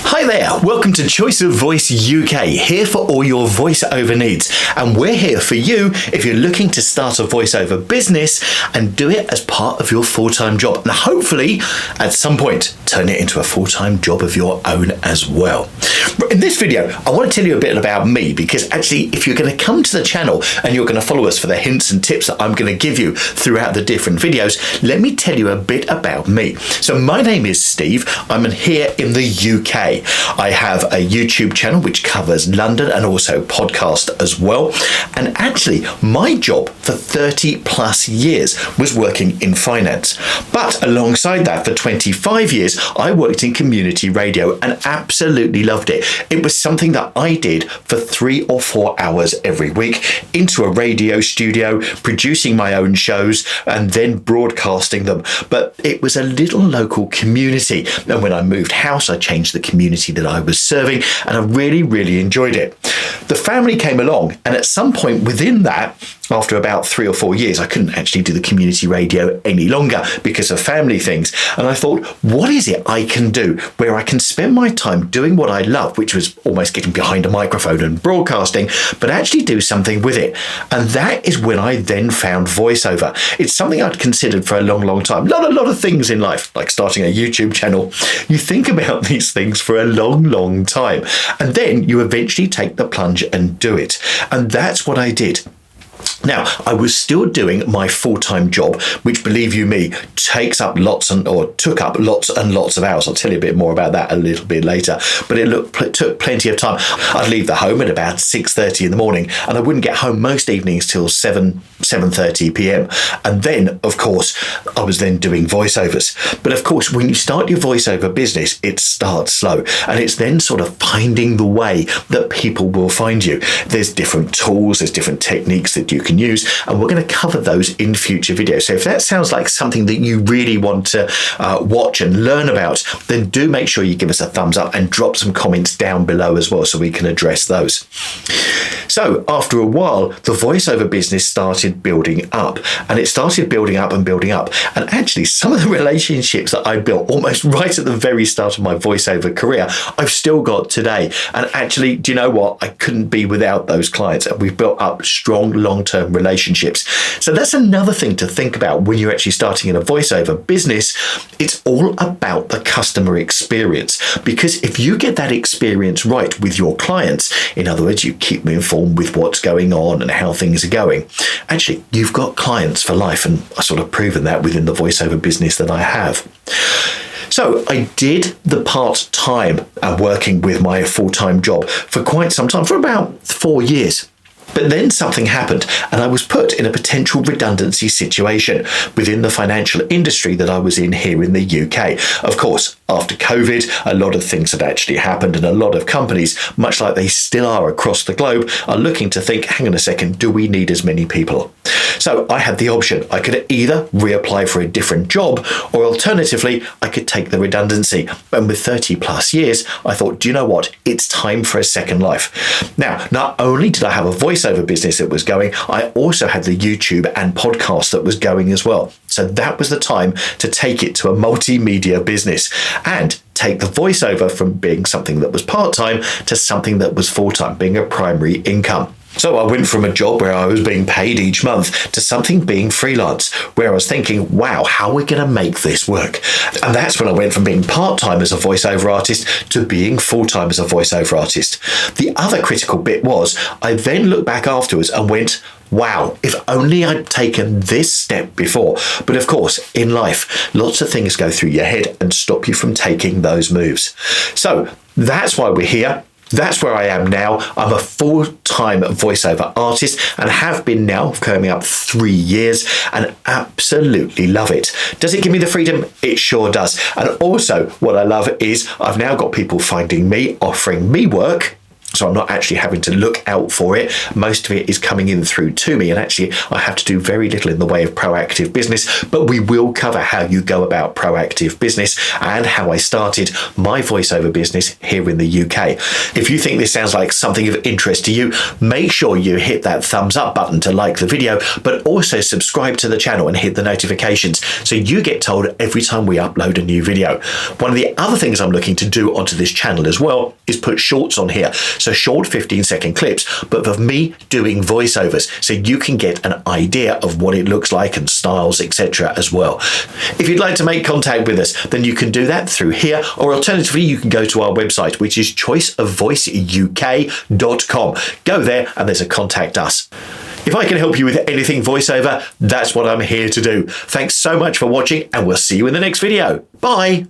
Hi there, welcome to Choice of Voice UK, here for all your voiceover needs. And we're here for you if you're looking to start a voiceover business and do it as part of your full-time job. And hopefully, at some point, turn it into a full-time job of your own as well. In this video, I want to tell you a bit about me, because actually, if you're going to come to the channel and you're going to follow us for the hints and tips that I'm going to give you throughout the different videos, let me tell you a bit about me. So my name is Steve. I'm here in the UK. I have a YouTube channel which covers London and also podcast as well. And actually, my job for 30 plus years was working in finance. But alongside that, for 25 years, I worked in community radio and absolutely loved it. It was something that I did for 3 or 4 hours every week into a radio studio, producing my own shows and then broadcasting them. But it was a little local community. And when I moved house, I changed the community that I was serving, and I really enjoyed it. The family came along, and at some point within that, after about 3 or 4 years, I couldn't actually do the community radio any longer because of family things. And I thought, what is it I can do where I can spend my time doing what I love, which was almost getting behind a microphone and broadcasting, but actually do something with it? And that is when I then found voiceover. It's something I'd considered for a long time. Not a lot of things in life, like starting a YouTube channel. You think about these things for a long time, and then you eventually take the plunge and do it. And that's what I did. Now, I was still doing my full-time job, which, believe you me, took up lots and lots of hours. I'll tell you a bit more about that a little bit later. But it took plenty of time. I'd leave the home at about 6:30 in the morning, and I wouldn't get home most evenings till 7:30 p.m. And then, of course, I was then doing voiceovers. But of course, when you start your voiceover business, it starts slow, and it's then sort of finding the way that people will find you. There's different tools, there's different techniques that you can use, and we're going to cover those in future videos. So if that sounds like something that you really want to watch and learn about, then do make sure you give us a thumbs up and drop some comments down below as well so we can address those. So after a while, the voiceover business started building up, and it started building up. And actually, some of the relationships that I built almost right at the very start of my voiceover career, I've still got today. And actually, do you know what? I couldn't be without those clients, and we've built up strong long-term relationships. So that's another thing to think about when you're actually starting in a voiceover business. It's all about the customer experience, because if you get that experience right with your clients, in other words, you keep them informed with what's going on and how things are going, actually, you've got clients for life. And I've sort of proven that within the voiceover business that I have. So I did the part-time working with my full-time job for quite some time, for about 4 years. But then something happened, and I was put in a potential redundancy situation within the financial industry that I was in here in the UK. Of course, after COVID, a lot of things had actually happened, and a lot of companies, much like they still are across the globe, are looking to think, hang on a second, do we need as many people? So I had the option. I could either reapply for a different job, or alternatively, I could take the redundancy. And with 30 plus years, I thought, do you know what? It's time for a second life. Now, not only did I have a voiceover business that was going, I also had the YouTube and podcast that was going as well. So that was the time to take it to a multimedia business and take the voiceover from being something that was part-time to something that was full-time, being a primary income. So I went from a job where I was being paid each month to something being freelance, where I was thinking, wow, how are we going to make this work? And that's when I went from being part-time as a voiceover artist to being full-time as a voiceover artist. The other critical bit was I then looked back afterwards and went, wow, if only I'd taken this step before. But of course, in life, lots of things go through your head and stop you from taking those moves. So that's why we're here. That's where I am now. I'm a full-time voiceover artist and have been now coming up 3 years, and absolutely love it. Does it give me the freedom? It sure does. And also what I love is I've now got people finding me, offering me work, So I'm not actually having to look out for it. Most of it is coming in through to me, and actually I have to do very little in the way of proactive business, but we will cover how you go about proactive business and how I started my voiceover business here in the UK. If you think this sounds like something of interest to you, make sure you hit that thumbs up button to like the video, but also subscribe to the channel and hit the notifications so you get told every time we upload a new video. One of the other things I'm looking to do onto this channel as well is put shorts on here. So short 15-second clips, but of me doing voiceovers, so you can get an idea of what it looks like and styles, etc. as well. If you'd like to make contact with us, then you can do that through here, or alternatively, you can go to our website, which is choiceofvoiceuk.com. Go there and there's a contact us. If I can help you with anything voiceover, that's what I'm here to do. Thanks so much for watching, and we'll see you in the next video. Bye.